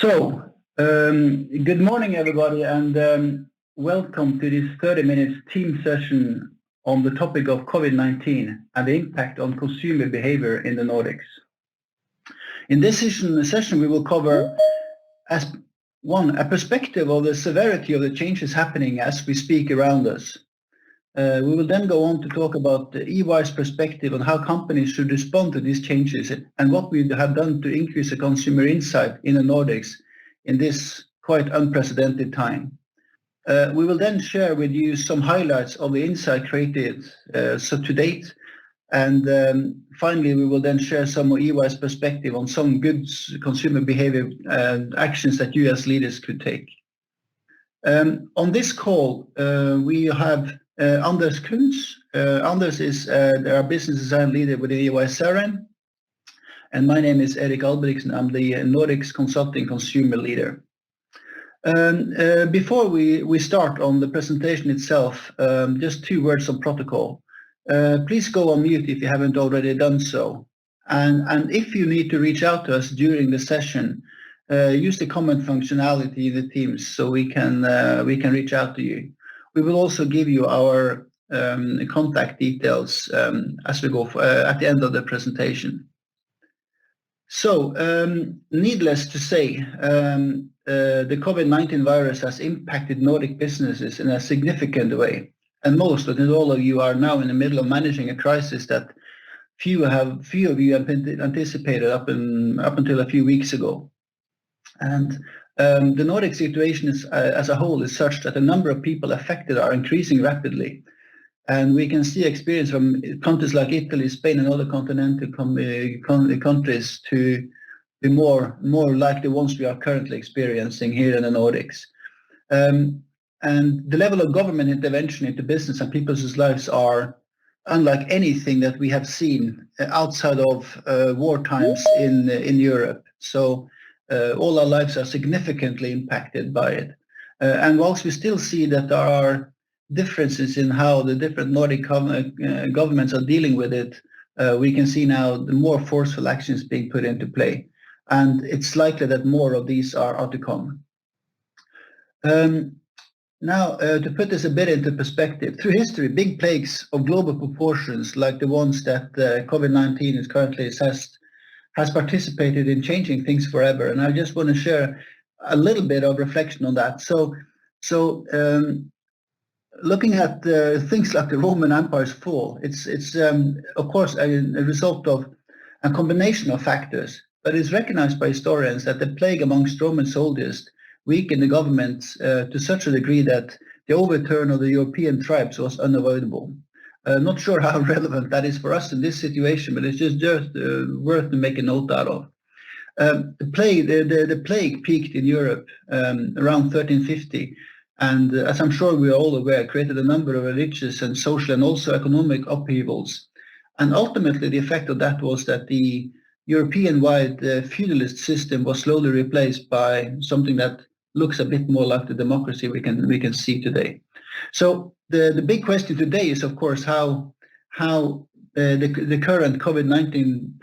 Good morning, everybody, and welcome to this 30 minutes team session on the topic of COVID-19 and the impact on consumer behavior in the Nordics. In this session, we will cover as one, a perspective of the severity of the changes happening as we speak around us. We will then go on to talk about the EY's perspective on how companies should respond to these changes and what we have done to increase the consumer insight in the Nordics in this quite unprecedented time. We will then share with you some highlights of the insight created to date, and finally we will then share some of EY's perspective on some good consumer behavior actions that you as leaders could take. On this call we have Anders Kunz. Anders is our business design leader with EY CRM, and my name is Erik Albrigtsen. I'm the Nordics Consulting Consumer Leader. Before we start on the presentation itself, just 2 words on protocol. Please go on mute if you haven't already done so. And if you need to reach out to us during the session, use the comment functionality in the Teams so we can reach out to you. We will also give you our contact details as we go at the end of the presentation. So, needless to say, the COVID-19 virus has impacted Nordic businesses in a significant way, and most, but not all of you, are now in the middle of managing a crisis that few of you have anticipated up until a few weeks ago. And the Nordic situation as a whole is such that the number of people affected are increasing rapidly. And we can see experience from countries like Italy, Spain, and other continental countries to be more like the ones we are currently experiencing here in the Nordics. And the level of government intervention into business and people's lives are unlike anything that we have seen outside of war times in Europe. So all our lives are significantly impacted by it. And whilst we still see that there are differences in how the different Nordic governments are dealing with it, we can see now the more forceful actions being put into play. And it's likely that more of these are to come. Now, to put this a bit into perspective, through history, big plagues of global proportions like the ones that COVID-19 is currently assessed has participated in changing things forever. And I just want to share a little bit of reflection on that. So looking at things like the Roman Empire's fall, it's of course a result of a combination of factors, but it's recognized by historians that the plague amongst Roman soldiers weakened the government to such a degree that the overturn of the European tribes was unavoidable. Not sure how relevant that is for us in this situation, but it's just worth to make a note out of. The plague peaked in Europe around 1350, and as I'm sure we are all aware, created a number of religious and social and also economic upheavals. And ultimately, the effect of that was that the European-wide feudalist system was slowly replaced by something that looks a bit more like the democracy we can see today. So the big question today is, of course, how the current COVID-19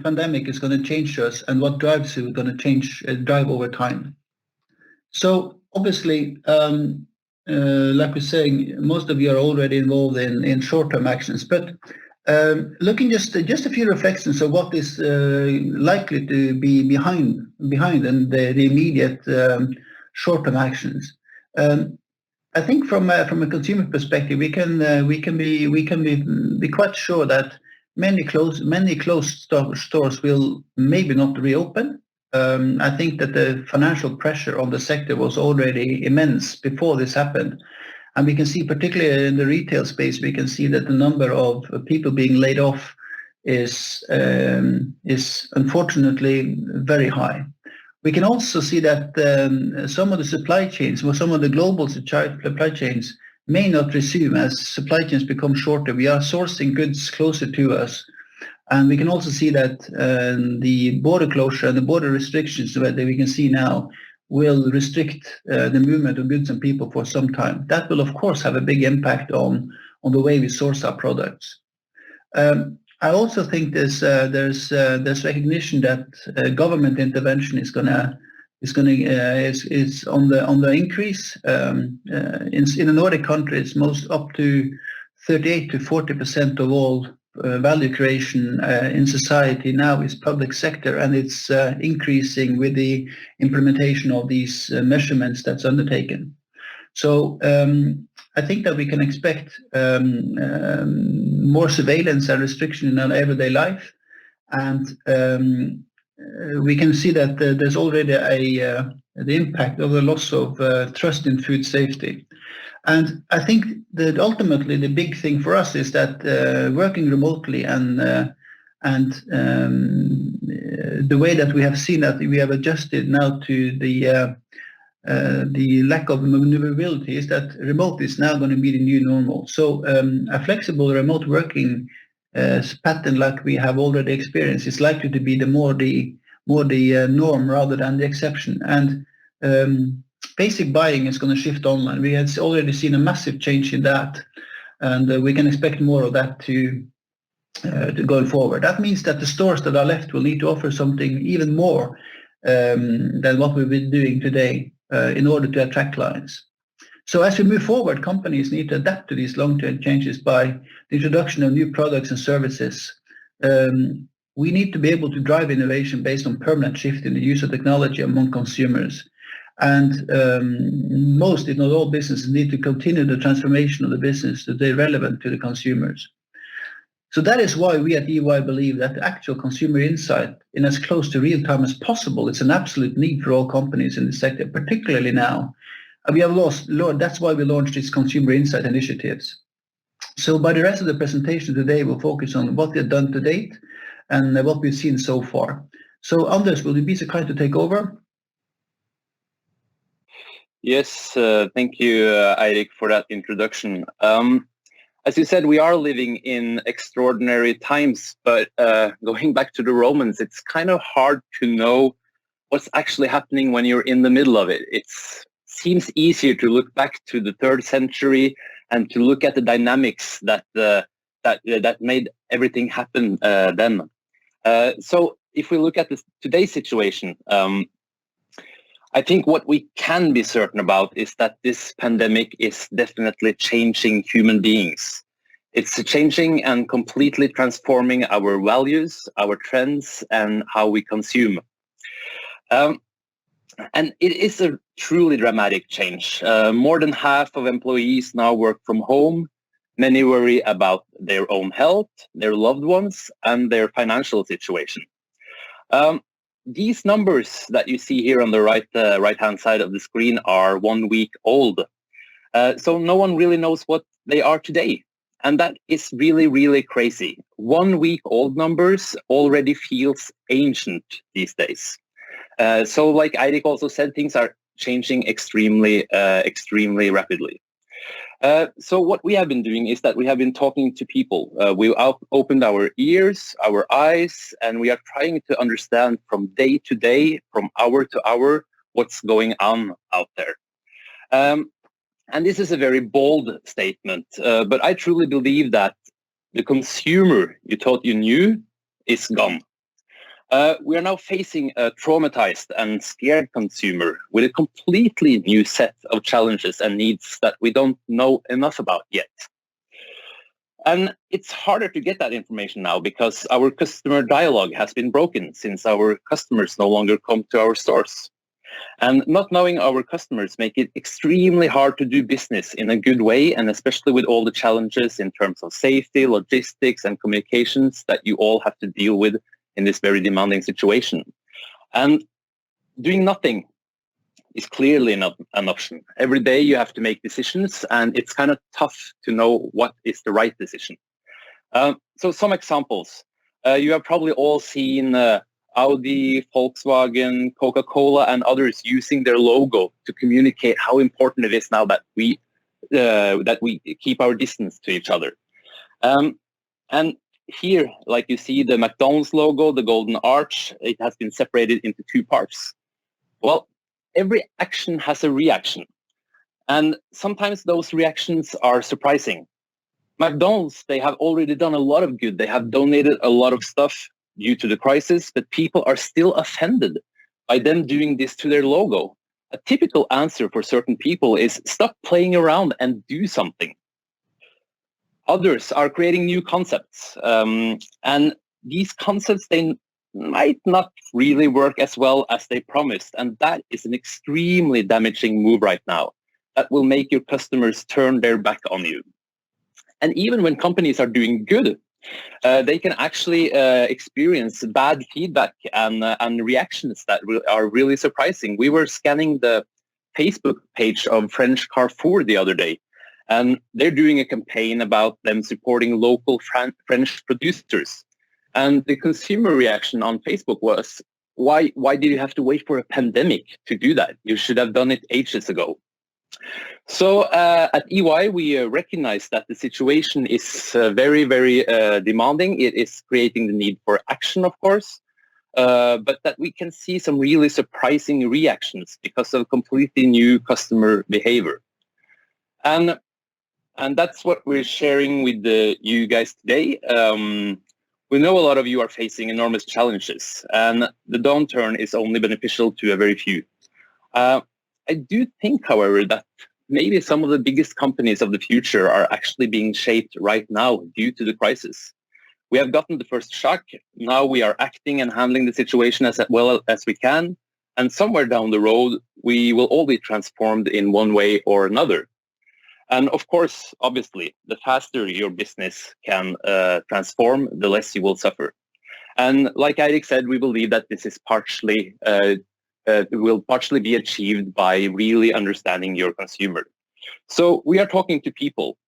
pandemic is going to change us and what drives it going to drive over time. So obviously, like we're saying, most of you are already involved in short-term actions, but looking just a few reflections of what is likely to be behind and the immediate short-term actions. I think from a consumer perspective, we can be quite sure that many closed stores will maybe not reopen. I think that the financial pressure on the sector was already immense before this happened. And we can see, particularly in the retail space, we can see that the number of people being laid off is unfortunately very high. We can also see that some of the supply chains, or some of the global supply chains, may not resume as supply chains become shorter. We are sourcing goods closer to us. And we can also see that the border closure and the border restrictions that we can see now will restrict the movement of goods and people for some time. That will, of course, have a big impact on the way we source our products. I also think there's recognition that government intervention is going to is on the increase. In the Nordic countries, most up to 38 to 40% of all value creation in society now is public sector, and it's increasing with the implementation of these measurements that's undertaken. So I think that we can expect more surveillance and restriction in our everyday life, and we can see that there's already the impact of the loss of trust in food safety. And I think that ultimately the big thing for us is that working remotely and the way that we have seen that we have adjusted now to the lack of maneuverability is that remote is now going to be the new normal. So a flexible remote working pattern like we have already experienced is likely to be the more the norm rather than the exception. And basic buying is going to shift online. We have already seen a massive change in that, and we can expect more of that to going forward. That means that the stores that are left will need to offer something even more than what we've been doing today in order to attract clients. So as we move forward, companies need to adapt to these long-term changes by the introduction of new products and services. We need to be able to drive innovation based on permanent shift in the use of technology among consumers. And most, if not all, businesses need to continue the transformation of the business to stay relevant to the consumers. So that is why we at EY believe that the actual consumer insight in as close to real time as possible is an absolute need for all companies in the sector, particularly now. We have that's why we launched these consumer insight initiatives. So by the rest of the presentation today, we'll focus on what we've done to date and what we've seen so far. So Anders, will you be so kind to take over? Yes, thank you, Eirik, for that introduction. As you said, we are living in extraordinary times, but going back to the Romans, it's kind of hard to know what's actually happening when you're in the middle of it. It seems easier to look back to the 3rd century and to look at the dynamics that made everything happen then. So if we look at today's situation, I think what we can be certain about is that this pandemic is definitely changing human beings. It's changing and completely transforming our values, our trends, and how we consume. And it is a truly dramatic change. More than half of employees now work from home. Many worry about their own health, their loved ones, and their financial situation. These numbers that you see here on the right-hand side of the screen are 1 week old. So no one really knows what they are today. And that is really, really crazy. 1 week old numbers already feels ancient these days. So like Eirik also said, things are changing extremely rapidly. So what we have been doing is that we have been talking to people. We've opened our ears, our eyes, and we are trying to understand from day to day, from hour to hour, what's going on out there. And this is a very bold statement, but I truly believe that the consumer you thought you knew is gone. We are now facing a traumatized and scared consumer with a completely new set of challenges and needs that we don't know enough about yet. And it's harder to get that information now because our customer dialogue has been broken since our customers no longer come to our stores. And not knowing our customers make it extremely hard to do business in a good way, and especially with all the challenges in terms of safety, logistics, and communications that you all have to deal with in this very demanding situation. And doing nothing is clearly not an option. Every day you have to make decisions, and it's kind of tough to know what is the right decision. So some examples. You have probably all seen Audi, Volkswagen, Coca-Cola, and others using their logo to communicate how important it is now that we keep our distance to each other. And here, like you see the McDonald's logo, the golden arch, it has been separated into 2 parts. Well, every action has a reaction. And sometimes those reactions are surprising. McDonald's, they have already done a lot of good. They have donated a lot of stuff due to the crisis, but people are still offended by them doing this to their logo. A typical answer for certain people is stop playing around and do something. Others are creating new concepts, and these concepts, they might not really work as well as they promised, and that is an extremely damaging move right now that will make your customers turn their back on you. And even when companies are doing good, they can actually experience bad feedback and reactions that are really surprising. We were scanning the Facebook page of French Carrefour the other day, and they're doing a campaign about them supporting local French producers. And the consumer reaction on Facebook was, why did you have to wait for a pandemic to do that? You should have done it ages ago. So at EY, we recognize that the situation is very, very demanding. It is creating the need for action, of course, but that we can see some really surprising reactions because of completely new customer behavior. And that's what we're sharing with you guys today. We know a lot of you are facing enormous challenges, and the downturn is only beneficial to a very few. I do think, however, that maybe some of the biggest companies of the future are actually being shaped right now due to the crisis. We have gotten the first shock. Now we are acting and handling the situation as well as we can. And somewhere down the road, we will all be transformed in one way or another. And of course, obviously, the faster your business can transform, the less you will suffer. And like Eirik said, we believe that this is will partially be achieved by really understanding your consumer. So we are talking to people,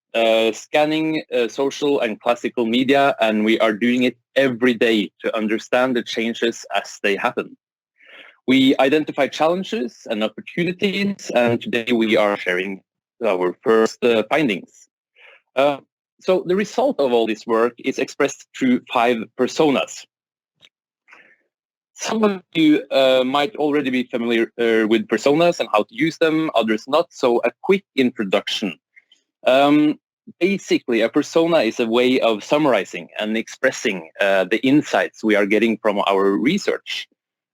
scanning social and classical media, and we are doing it every day to understand the changes as they happen. We identify challenges and opportunities, and today we are sharing our first findings. So the result of all this work is expressed through 5 personas. Some of you might already be familiar with personas and how to use them, others not. So a quick introduction. Basically, a persona is a way of summarizing and expressing the insights we are getting from our research.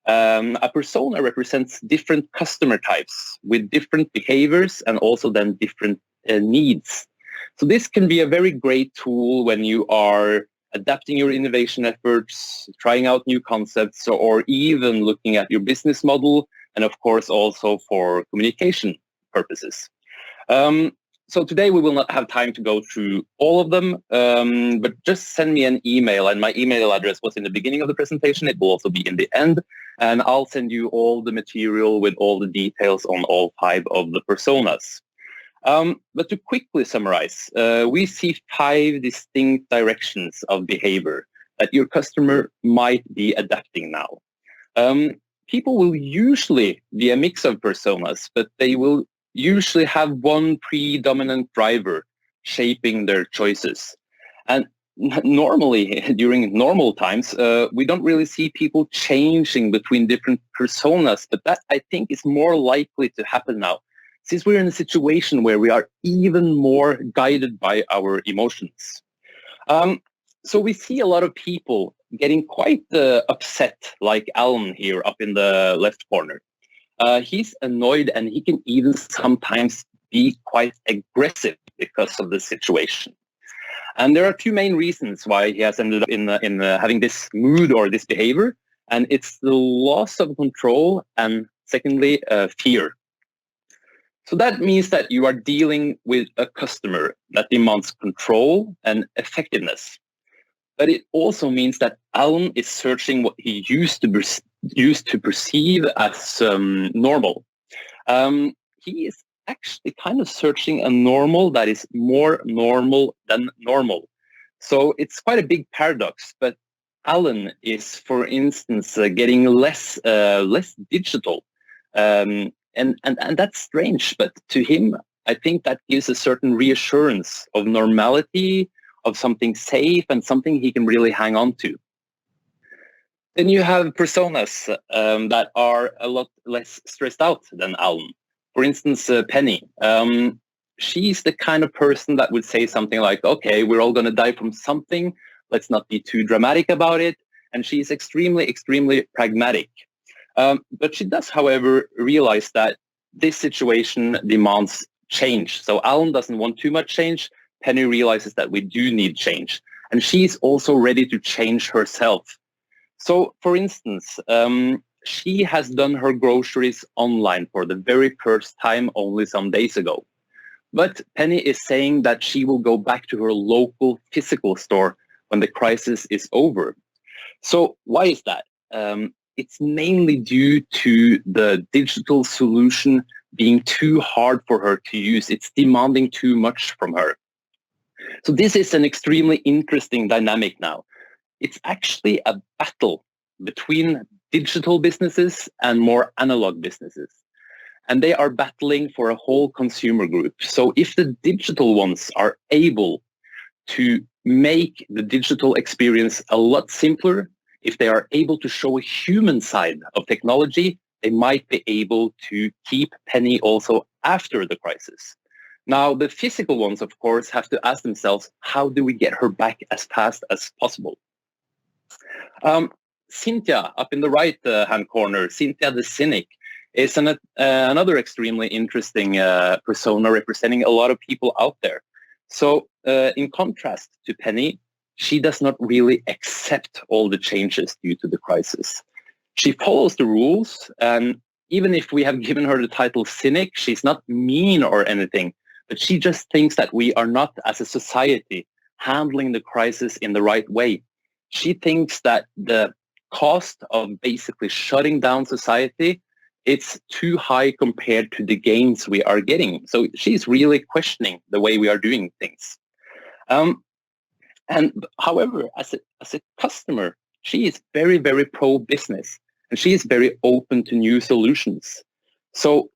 A persona represents different customer types with different behaviors and also then different needs. So this can be a very great tool when you are adapting your innovation efforts, trying out new concepts, or even looking at your business model, and of course also for communication purposes. So today we will not have time to go through all of them, but just send me an email, and my email address was in the beginning of the presentation. It will also be in the end, and I'll send you all the material with all the details on all 5 of the personas. But to quickly summarize, we see 5 distinct directions of behavior that your customer might be adapting now. People will usually be a mix of personas, but they will usually have one predominant driver shaping their choices. And normally, during normal times, we don't really see people changing between different personas, but that I think is more likely to happen now, since we're in a situation where we are even more guided by our emotions. So we see a lot of people getting quite upset, like Alan here up in the left corner. He's annoyed, and he can even sometimes be quite aggressive because of the situation. And there are 2 main reasons why he has ended up in having this mood or this behavior, and it's the loss of control and secondly, fear. So that means that you are dealing with a customer that demands control and effectiveness. But it also means that Alan is searching what he used to perceive as normal. He is actually kind of searching a normal that is more normal than normal. So it's quite a big paradox, but Alan is, for instance, getting less digital. And that's strange, but to him, I think that gives a certain reassurance of normality, of something safe, and something he can really hang on to. Then you have personas that are a lot less stressed out than Alan. For instance, Penny. She's the kind of person that would say something like, okay, we're all going to die from something. Let's not be too dramatic about it. And she's extremely, extremely pragmatic. But she does, however, realize that this situation demands change. So Alan doesn't want too much change. Penny realizes that we do need change. And she's also ready to change herself. So, for instance, she has done her groceries online for the very first time only some days ago. But Penny is saying that she will go back to her local physical store when the crisis is over. So why is that? It's mainly due to the digital solution being too hard for her to use. It's demanding too much from her. So this is an extremely interesting dynamic now. It's actually a battle between digital businesses and more analog businesses. And they are battling for a whole consumer group. So if the digital ones are able to make the digital experience a lot simpler, if they are able to show a human side of technology, they might be able to keep Penny also after the crisis. Now, the physical ones, of course, have to ask themselves, how do we get her back as fast as possible? Cynthia, up in the right-hand corner, Cynthia the Cynic, is another extremely interesting persona representing a lot of people out there. So in contrast to Penny, she does not really accept all the changes due to the crisis. She follows the rules, and even if we have given her the title cynic, she's not mean or anything, but she just thinks that we are not, as a society, handling the crisis in the right way. She thinks that the cost of basically shutting down society, it's too high compared to the gains we are getting. So she's really questioning the way we are doing things. And however, as a customer, she is very, very pro-business, and she is very open to new solutions. So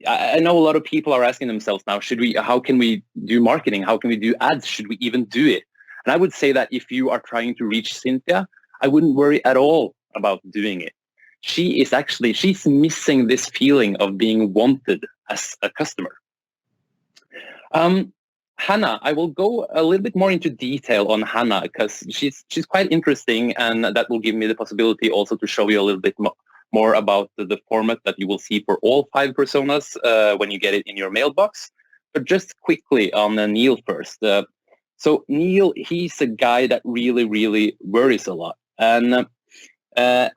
I know a lot of people are asking themselves now, how can we do marketing? How can we do ads? Should we even do it? And I would say that if you are trying to reach Cynthia, I wouldn't worry at all about doing it. She's missing this feeling of being wanted as a customer. Hannah, I will go a little bit more into detail on Hannah because she's quite interesting, and that will give me the possibility also to show you a little bit more about the format that you will see for all 5 personas when you get it in your mailbox. But just quickly on Neil first. So Neil, he's a guy that really, really worries a lot. And I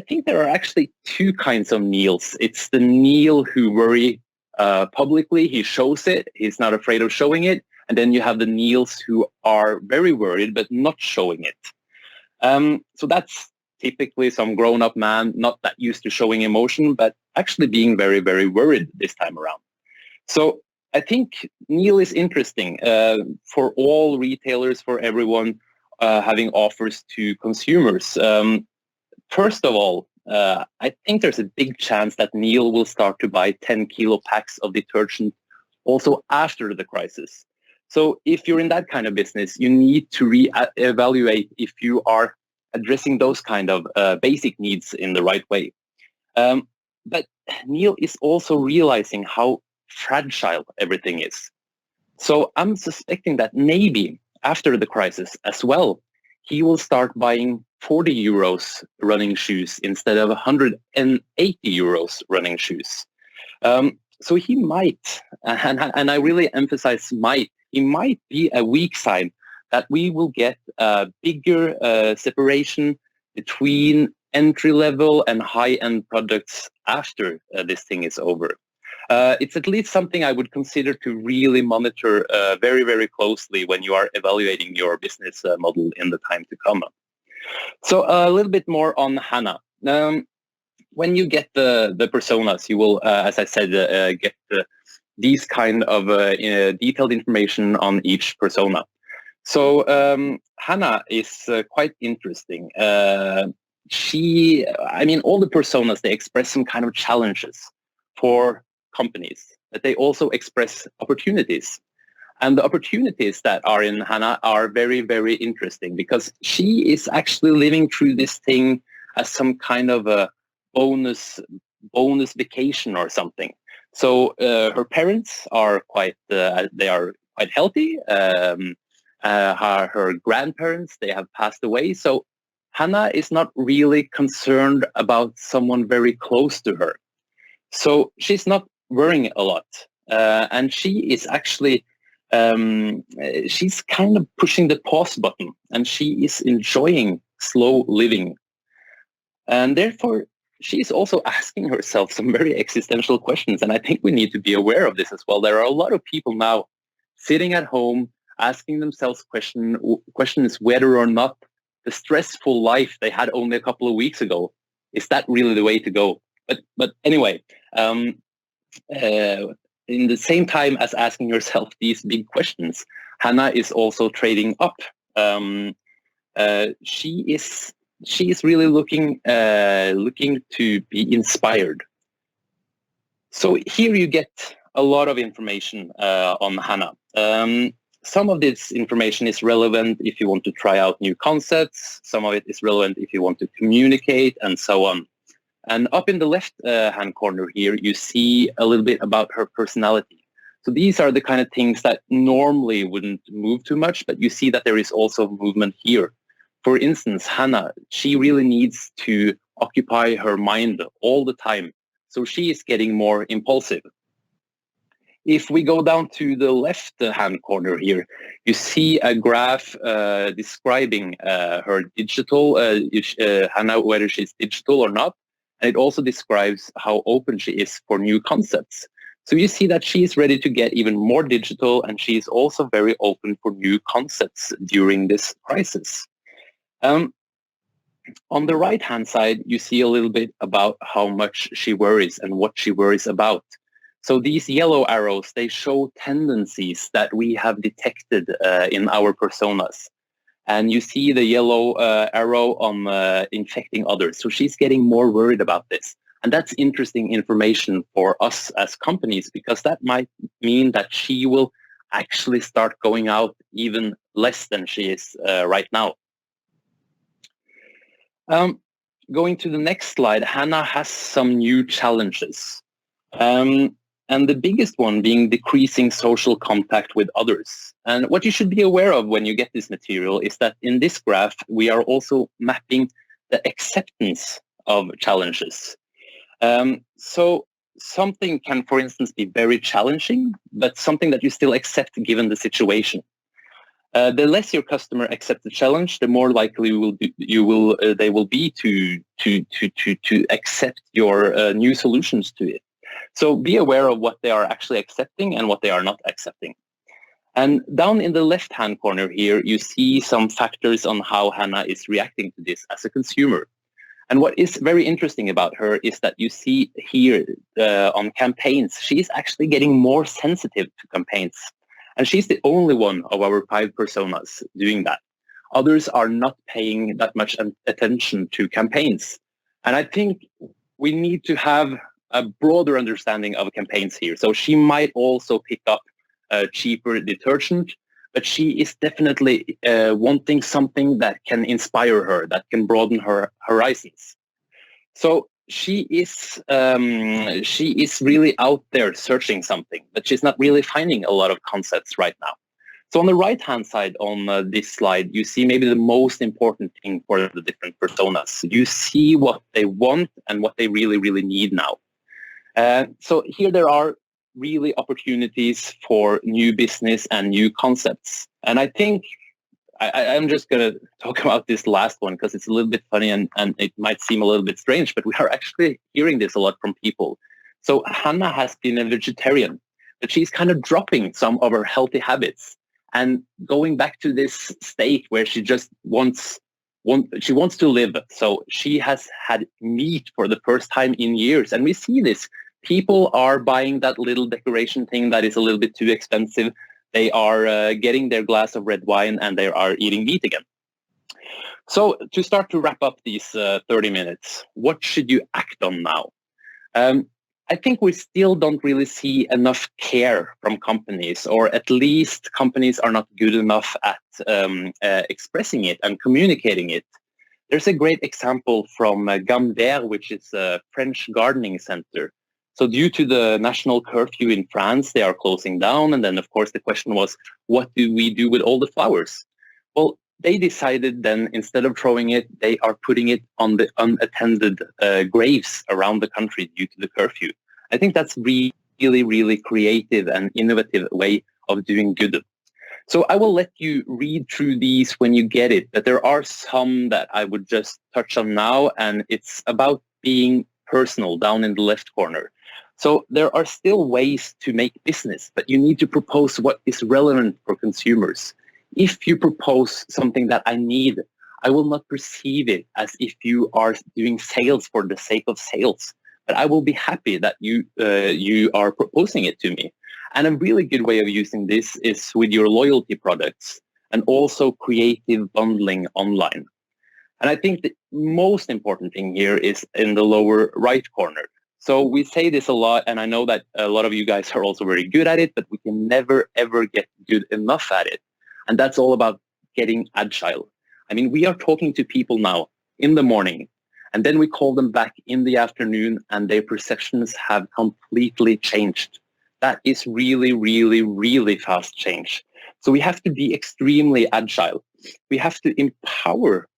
think there are actually 2 kinds of Neils. It's the Neil who worry publicly, he shows it, he's not afraid of showing it. And then you have the Neils who are very worried, but not showing it. So that's typically some grown-up man, not that used to showing emotion, but actually being very, very worried this time around. So I think Neil is interesting for all retailers, for everyone having offers to consumers. First of all, I think there's a big chance that Neil will start to buy 10-kilo packs of detergent also after the crisis. So if you're in that kind of business, you need to re-evaluate if you are addressing those kind of basic needs in the right way. But Neil is also realizing how fragile everything is. So I'm suspecting that maybe after the crisis as well, he will start buying 40 euros running shoes instead of 180 euros running shoes. So he might, and I really emphasize might, he might be a weak side that we will get a bigger separation between entry-level and high-end products after this thing is over. It's at least something I would consider to really monitor very, very closely when you are evaluating your business model in the time to come. So a little bit more on Hannah. When you get the personas, you will, as I said, get these kind of detailed information on each persona. So Hannah is quite interesting. All the personas, they express some kind of challenges for companies, but they also express opportunities. And the opportunities that are in Hannah are very, very interesting because she is actually living through this thing as some kind of a bonus vacation or something. So her parents are quite healthy. Her grandparents, they have passed away. So Hannah is not really concerned about someone very close to her. So she's not worrying a lot. And she is actually, she's kind of pushing the pause button, and she is enjoying slow living. And therefore, she's also asking herself some very existential questions. And I think we need to be aware of this as well. There are a lot of people now sitting at home asking themselves questions whether or not the stressful life they had only a couple of weeks ago, is that really the way to go? But anyway, in the same time as asking yourself these big questions, Hannah is also trading up. She is really looking to be inspired. So here you get a lot of information on Hannah. Some of this information is relevant if you want to try out new concepts. Some of it is relevant if you want to communicate, and so on. And up in the left hand corner here, you see a little bit about her personality. So these are the kind of things that normally wouldn't move too much, but you see that there is also movement here. For instance, Hannah, she really needs to occupy her mind all the time. So she is getting more impulsive. If we go down to the left-hand corner here, you see a graph describing her digital, Hannah, whether she's digital or not. And it also describes how open she is for new concepts. So you see that she's ready to get even more digital, and she's also very open for new concepts during this crisis. On the right-hand side, you see a little bit about how much she worries and what she worries about. So these yellow arrows, they show tendencies that we have detected in our personas. And you see the yellow arrow on infecting others. So she's getting more worried about this. And that's interesting information for us as companies, because that might mean that she will actually start going out even less than she is right now. Going to the next slide, Hannah has some new challenges. And the biggest one being decreasing social contact with others. And what you should be aware of when you get this material is that in this graph, we are also mapping the acceptance of challenges. So something can, for instance, be very challenging, but something that you still accept given the situation. The less your customer accepts the challenge, the more likely they will be to accept your new solutions to it. So be aware of what they are actually accepting and what they are not accepting. And down in the left-hand corner here, you see some factors on how Hannah is reacting to this as a consumer. And what is very interesting about her is that you see here on campaigns, she's actually getting more sensitive to campaigns. And she's the only one of our 5 personas doing that. Others are not paying that much attention to campaigns. And I think we need to have a broader understanding of campaigns here. So she might also pick up cheaper detergent, but she is definitely wanting something that can inspire her, that can broaden her horizons. So she is really out there searching something, but she's not really finding a lot of concepts right now. So on the right-hand side on this slide, you see maybe the most important thing for the different personas. You see what they want and what they really, really need now. So here there are really opportunities for new business and new concepts. And I think I'm just going to talk about this last one because it's a little bit funny and it might seem a little bit strange, but we are actually hearing this a lot from people. So Hannah has been a vegetarian, but she's kind of dropping some of her healthy habits and going back to this state where she just wants to live. So she has had meat for the first time in years. And we see this. People are buying that little decoration thing that is a little bit too expensive. They are getting their glass of red wine and they are eating meat again. So to start to wrap up these 30 minutes, what should you act on now? I think we still don't really see enough care from companies, or at least companies are not good enough at expressing it and communicating it. There's a great example from Gamme Vert, which is a French gardening center. So due to the national curfew in France, they are closing down. And then, of course, the question was, what do we do with all the flowers? Well, they decided then, instead of throwing it, they are putting it on the unattended graves around the country due to the curfew. I think that's really, really creative and innovative way of doing good. So I will let you read through these when you get it, but there are some that I would just touch on now, and it's about being personal down in the left corner. So there are still ways to make business, but you need to propose what is relevant for consumers. If you propose something that I need, I will not perceive it as if you are doing sales for the sake of sales, but I will be happy that you are proposing it to me. And a really good way of using this is with your loyalty products and also creative bundling online. And I think the most important thing here is in the lower right corner. So we say this a lot, and I know that a lot of you guys are also very good at it, but we can never, ever get good enough at it. And that's all about getting agile. I mean, we are talking to people now in the morning, and then we call them back in the afternoon, and their perceptions have completely changed. That is really, really, really fast change. So we have to be extremely agile. We have to empower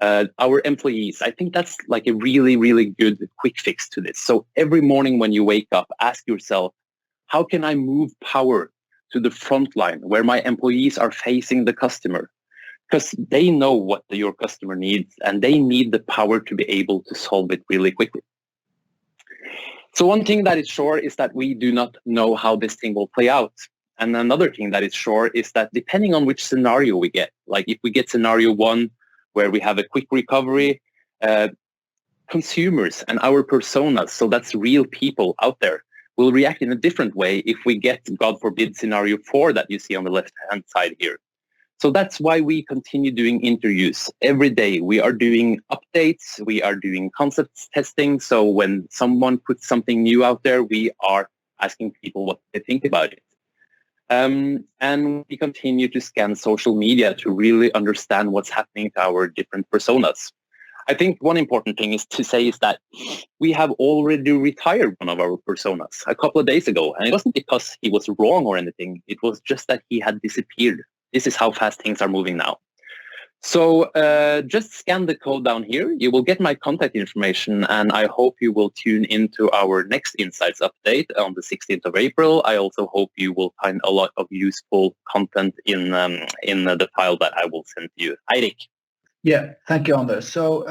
our employees. I think that's like a really, really good quick fix to this. So every morning when you wake up, ask yourself, how can I move power to the front line where my employees are facing the customer? Because they know what your customer needs, and they need the power to be able to solve it really quickly. So one thing that is sure is that we do not know how this thing will play out. And another thing that is sure is that depending on which scenario we get, like if we get scenario 1, where we have a quick recovery, consumers and our personas, so that's real people out there, will react in a different way if we get, God forbid, scenario 4 that you see on the left-hand side here. So that's why we continue doing interviews every day. We are doing updates. We are doing concepts testing. So when someone puts something new out there, we are asking people what they think about it. And we continue to scan social media to really understand what's happening to our different personas. I think one important thing is to say is that we have already retired one of our personas a couple of days ago. And it wasn't because he was wrong or anything. It was just that he had disappeared. This is how fast things are moving now. So just scan the code down here. You will get my contact information, and I hope you will tune into our next Insights update on the 16th of April. I also hope you will find a lot of useful content in the file that I will send to you. Eirik. Yeah, thank you, Anders. So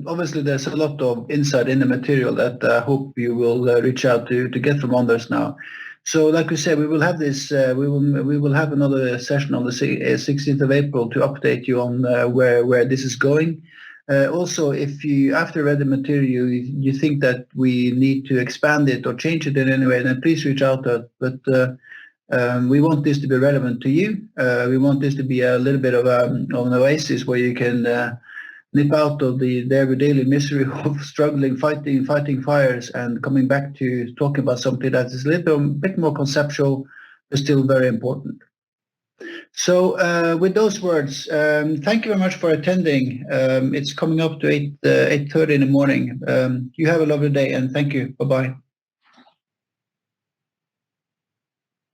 obviously there's a lot of insight in the material that I hope you will reach out to get from Anders now. So like we said, we will have this. We will have another session on the 16th of April to update you on where this is going. Also, if you, after read the material, you think that we need to expand it or change it in any way, then please reach out to us. But we want this to be relevant to you. We want this to be a little bit of an oasis where you can nip out of the daily misery of struggling, fighting fires, and coming back to talking about something that is a little bit more conceptual, but still very important. So with those words, thank you very much for attending. It's coming up to 8:30 in the morning. You have a lovely day, and thank you. Bye-bye.